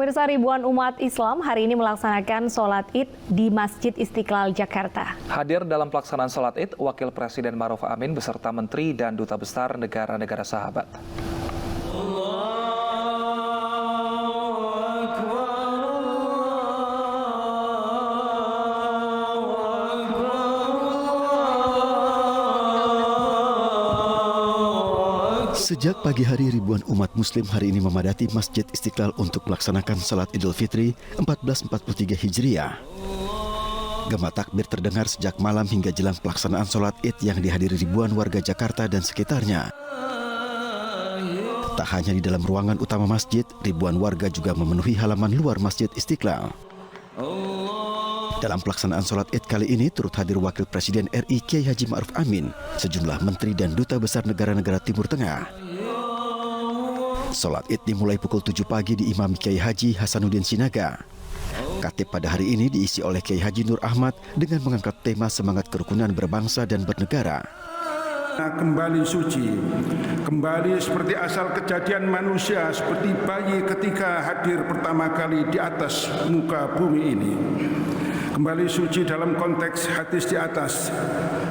Pemirsa, ribuan umat Islam hari ini melaksanakan sholat Id di Masjid Istiqlal, Jakarta. Hadir dalam pelaksanaan sholat Id, Wakil Presiden Ma'ruf Amin beserta Menteri dan Duta Besar negara-negara sahabat. Sejak pagi hari, ribuan umat muslim hari ini memadati Masjid Istiqlal untuk melaksanakan salat Idul Fitri 1443 Hijriah. Gema takbir terdengar sejak malam hingga jelang pelaksanaan salat Id yang dihadiri ribuan warga Jakarta dan sekitarnya. Tak hanya di dalam ruangan utama masjid, ribuan warga juga memenuhi halaman luar Masjid Istiqlal. Dalam pelaksanaan sholat Id kali ini turut hadir Wakil Presiden RI Kiai Haji Ma'ruf Amin, sejumlah menteri dan duta besar negara-negara Timur Tengah. Sholat Id dimulai pukul 7 pagi di Imam Kiai Haji Hasanuddin Sinaga. Khatib pada hari ini diisi oleh Kiai Haji Nur Ahmad dengan mengangkat tema semangat kerukunan berbangsa dan bernegara. Kembali suci, kembali seperti asal kejadian manusia, seperti bayi ketika hadir pertama kali di atas muka bumi ini. Kembali suci dalam konteks hadis di atas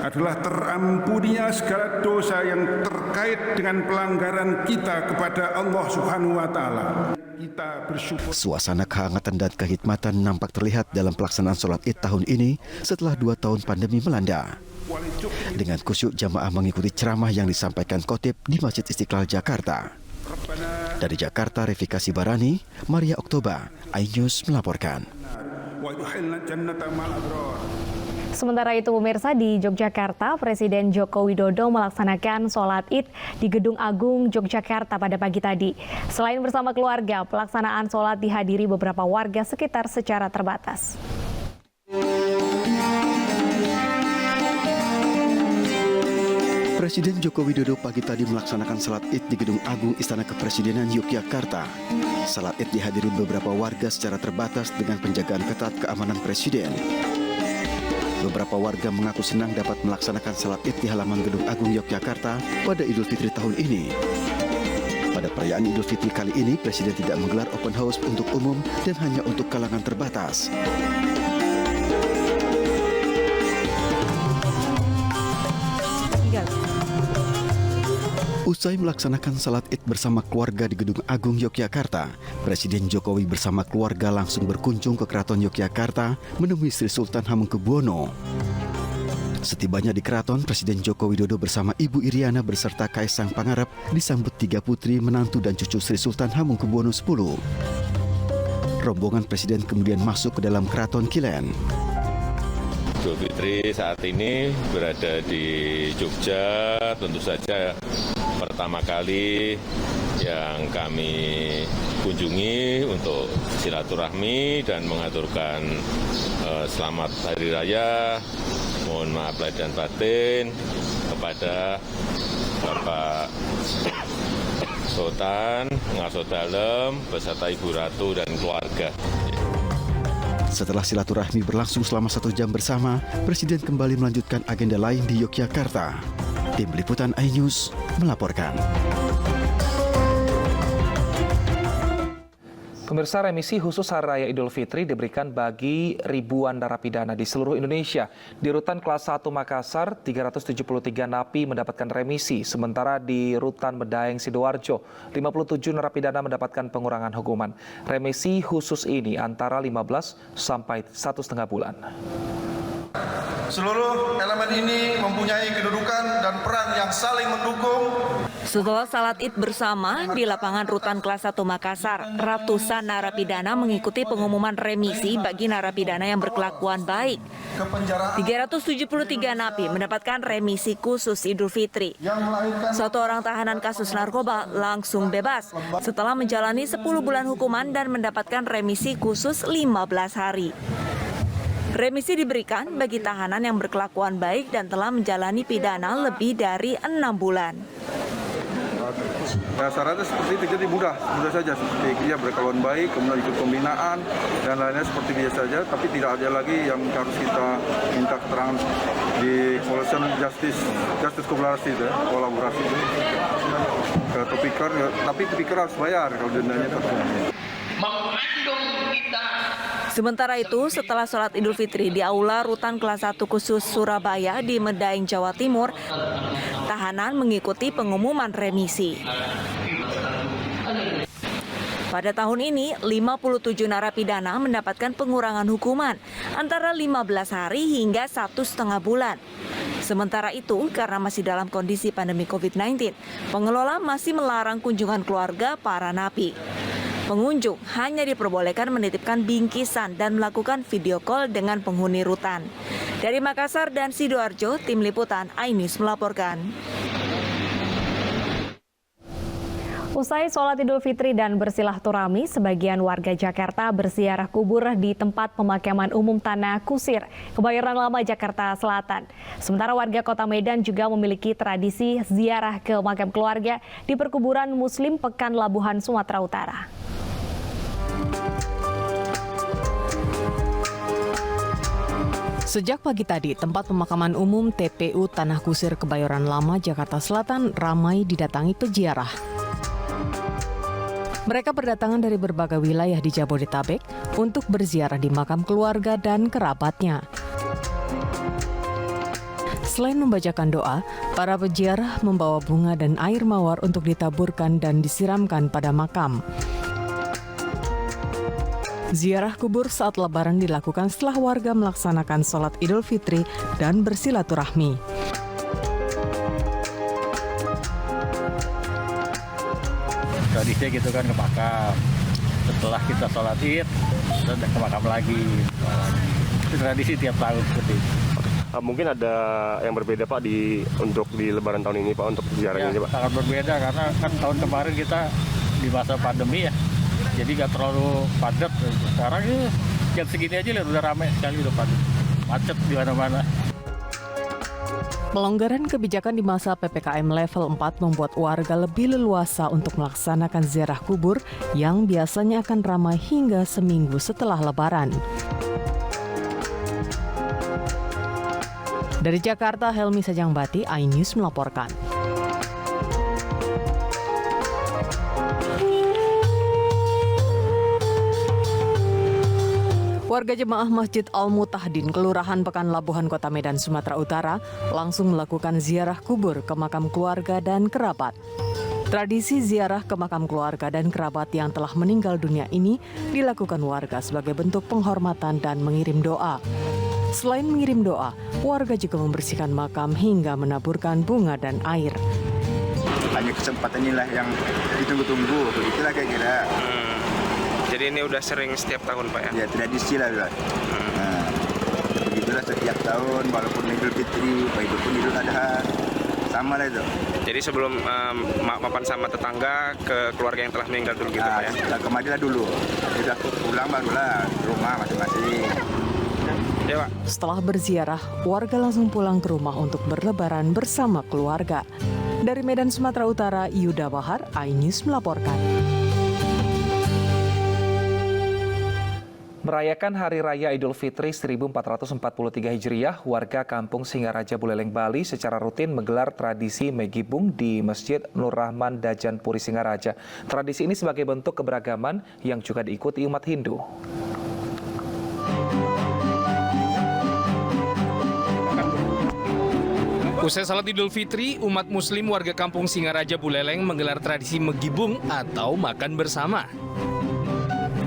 adalah terampuninya segala dosa yang terkait dengan pelanggaran kita kepada Allah Subhanahu wa Ta'ala. Kita bersyukur. Suasana kehangatan dan kehikmatan nampak terlihat dalam pelaksanaan sholat Id tahun ini setelah 2 tahun pandemi melanda. Dengan khusyuk jamaah mengikuti ceramah yang disampaikan khotib di Masjid Istiqlal, Jakarta. Dari Jakarta, Revikasi Barani, Maria Oktoba, iNews melaporkan. Sementara itu, pemirsa, di Yogyakarta, Presiden Joko Widodo melaksanakan sholat Id di Gedung Agung Yogyakarta pada pagi tadi. Selain bersama keluarga, pelaksanaan sholat dihadiri beberapa warga sekitar secara terbatas. Presiden Joko Widodo pagi tadi melaksanakan salat Id di Gedung Agung Istana Kepresidenan Yogyakarta. Salat Id dihadiri beberapa warga secara terbatas dengan penjagaan ketat keamanan Presiden. Beberapa warga mengaku senang dapat melaksanakan salat Id di halaman Gedung Agung Yogyakarta pada Idul Fitri tahun ini. Pada perayaan Idul Fitri kali ini, Presiden tidak menggelar open house untuk umum dan hanya untuk kalangan terbatas. Usai melaksanakan salat Id bersama keluarga di Gedung Agung Yogyakarta, Presiden Jokowi bersama keluarga langsung berkunjung ke Keraton Yogyakarta menemui Sri Sultan Hamengkubuwono. Setibanya di keraton, Presiden Joko Widodo bersama Ibu Iriana beserta Kaisang Pangarep disambut 3 putri, menantu dan cucu Sri Sultan Hamengkubuwono X. Rombongan Presiden kemudian masuk ke dalam Keraton Kilen. Idul Fitri saat ini berada di Jogja, tentu saja pertama kali yang kami kunjungi untuk silaturahmi dan mengaturkan selamat Hari Raya. Mohon maaf lahir dan batin kepada Bapak Sultan Ngaso Dalem beserta Ibu Ratu dan keluarga. Setelah silaturahmi berlangsung selama 1 jam bersama, Presiden kembali melanjutkan agenda lain di Yogyakarta. Tim Liputan iNews melaporkan. Pemirsa, remisi khusus Hari Raya Idul Fitri diberikan bagi ribuan narapidana di seluruh Indonesia. Di Rutan Kelas 1 Makassar, 373 napi mendapatkan remisi, sementara di Rutan Medaeng Sidoarjo, 57 narapidana mendapatkan pengurangan hukuman. Remisi khusus ini antara 15 sampai 1,5 bulan. Seluruh elemen ini mempunyai kedudukan dan peran yang saling mendukung. Setelah salat Id bersama di lapangan Rutan Kelas 1 Makassar, ratusan narapidana mengikuti pengumuman remisi bagi narapidana yang berkelakuan baik. 373 napi mendapatkan remisi khusus Idul Fitri. 1 orang tahanan kasus narkoba langsung bebas setelah menjalani 10 bulan hukuman dan mendapatkan remisi khusus 15 hari. Remisi diberikan bagi tahanan yang berkelakuan baik dan telah menjalani pidana lebih dari 6 bulan. Syaratnya seperti itu, jadi mudah saja, seperti dia berkelakuan baik, kemudian ikut pembinaan dan lainnya seperti biasa saja, tapi tidak ada lagi yang harus kita minta keterangan di Coalition Justice kolaborasi itu. Ke tipikor, tapi tipikor harus bayar kalau dendanya terpenuhi. Sementara itu, setelah sholat Idul Fitri di Aula Rutan Kelas 1 Khusus Surabaya di Medaeng, Jawa Timur, tahanan mengikuti pengumuman remisi. Pada tahun ini, 57 narapidana mendapatkan pengurangan hukuman antara 15 hari hingga 1,5 bulan. Sementara itu, karena masih dalam kondisi pandemi COVID-19, pengelola masih melarang kunjungan keluarga para napi. Pengunjung hanya diperbolehkan menitipkan bingkisan dan melakukan video call dengan penghuni rutan. Dari Makassar dan Sidoarjo, Tim Liputan iNews melaporkan. Usai sholat Idul Fitri dan bersilaturahmi, sebagian warga Jakarta berziarah kubur di tempat pemakaman umum Tanah Kusir, Kebayoran Lama, Jakarta Selatan. Sementara warga Kota Medan juga memiliki tradisi ziarah ke makam keluarga di perkuburan Muslim Pekan Labuhan, Sumatera Utara. Sejak pagi tadi, tempat pemakaman umum TPU Tanah Kusir, Kebayoran Lama, Jakarta Selatan ramai didatangi peziarah. Mereka berdatangan dari berbagai wilayah di Jabodetabek untuk berziarah di makam keluarga dan kerabatnya. Selain membacakan doa, para peziarah membawa bunga dan air mawar untuk ditaburkan dan disiramkan pada makam. Ziarah kubur saat Lebaran dilakukan setelah warga melaksanakan sholat Idul Fitri dan bersilaturahmi. Tradisinya gitu kan, ke makam. Setelah kita sholat Id, kita ke makam lagi. Itu tradisi tiap tahun seperti itu. Mungkin ada yang berbeda Pak untuk di Lebaran tahun ini Pak, untuk ziarahnya ya, Pak? Sangat berbeda karena kan tahun kemarin kita di masa pandemi ya, jadi nggak terlalu padat. Sekarang ini jam segini aja lihat udah ramai sekali, udah padat, macet di mana-mana. Pelonggaran kebijakan di masa PPKM level 4 membuat warga lebih leluasa untuk melaksanakan ziarah kubur yang biasanya akan ramai hingga seminggu setelah Lebaran. Dari Jakarta, Helmi Sajangbati, iNews melaporkan. Warga jemaah Masjid Al-Mutahdin, Kelurahan Pekan Labuhan, Kota Medan, Sumatera Utara, langsung melakukan ziarah kubur ke makam keluarga dan kerabat. Tradisi ziarah ke makam keluarga dan kerabat yang telah meninggal dunia ini dilakukan warga sebagai bentuk penghormatan dan mengirim doa. Selain mengirim doa, warga juga membersihkan makam hingga menaburkan bunga dan air. Hanya kesempatan inilah yang ditunggu-tunggu, begitulah kira-kira. Jadi ini udah sering setiap tahun Pak ya? Ya, tradisi lah. Nah, begitulah setiap tahun, walaupun Idul Fitri, walaupun Idul Adha, sama lah itu. Jadi sebelum mapan sama tetangga ke keluarga yang telah meninggal dulu gitu Pak ya? Kita kemarilah dulu, sudah pulang barulah rumah masing-masing. Ya, Pak. Setelah berziarah, warga langsung pulang ke rumah untuk berlebaran bersama keluarga. Dari Medan, Sumatera Utara, Yuda Bahar, iNews melaporkan. Merayakan Hari Raya Idul Fitri 1443 Hijriah, warga Kampung Singaraja, Buleleng, Bali secara rutin menggelar tradisi Megibung di Masjid Nur Rahman Dajanpuri Singaraja. Tradisi ini sebagai bentuk keberagaman yang juga diikuti umat Hindu. Usai salat Idul Fitri, umat Muslim warga Kampung Singaraja, Buleleng menggelar tradisi Megibung atau makan bersama.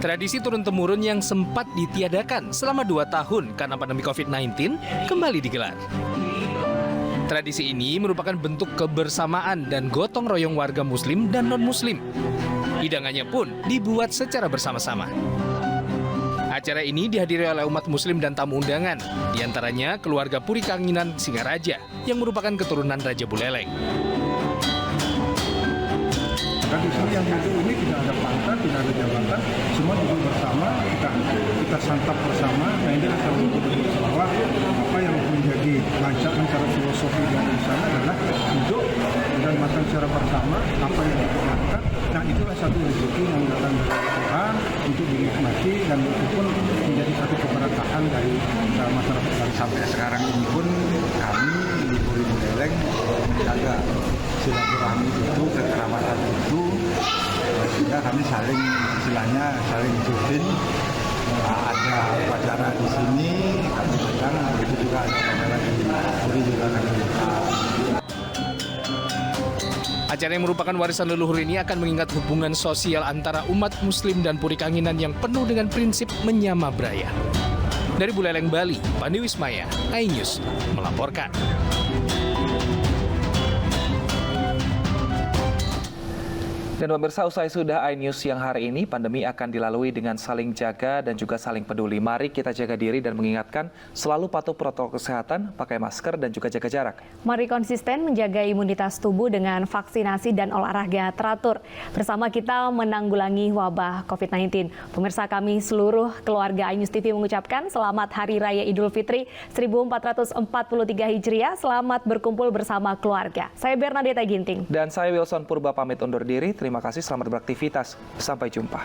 Tradisi turun-temurun yang sempat ditiadakan selama 2 tahun karena pandemi COVID-19 kembali digelar. Tradisi ini merupakan bentuk kebersamaan dan gotong royong warga Muslim dan non-Muslim. Hidangannya pun dibuat secara bersama-sama. Acara ini dihadiri oleh umat Muslim dan tamu undangan, diantaranya keluarga Puri Kanginan Singaraja yang merupakan keturunan Raja Buleleng. Tradisi yang satu ini tidak ada pangkat, tidak ada jabatan, semua duduk bersama, kita santap bersama. Nah, ini adalah bahwa apa yang menjadi bacaan secara filosofi dari sana adalah duduk dan makan secara bersama apa yang dikerjakan. Nah, itulah satu rezeki yang datang dari Tuhan untuk dinikmati, dan itu pun menjadi satu keberkahan dari masyarakat. Sampai sekarang ini pun kami di Puri Buleleng menjaga silaturahmi itu, kekerabatan itu, sehingga kami saling istilahnya saling rutin ada upacara di sini, kami datang, begitu juga ada upacara di Puri juga kami datang. Acara yang merupakan warisan leluhur ini akan mengingat hubungan sosial antara umat Muslim dan Puri Kanginan yang penuh dengan prinsip menyama braya. Dari Buleleng, Bali, Pandi Wismaya, iNews melaporkan. Dan pemirsa, usai sudah iNews yang hari ini, pandemi akan dilalui dengan saling jaga dan juga saling peduli. Mari kita jaga diri dan mengingatkan selalu patuh protokol kesehatan, pakai masker dan juga jaga jarak. Mari konsisten menjaga imunitas tubuh dengan vaksinasi dan olahraga teratur. Bersama kita menanggulangi wabah COVID-19. Pemirsa, kami seluruh keluarga iNews TV mengucapkan selamat Hari Raya Idul Fitri 1443 Hijriah. Selamat berkumpul bersama keluarga. Saya Bernadetta Ginting. Dan saya Wilson Purba pamit undur diri. Terima kasih, selamat beraktivitas. Sampai jumpa.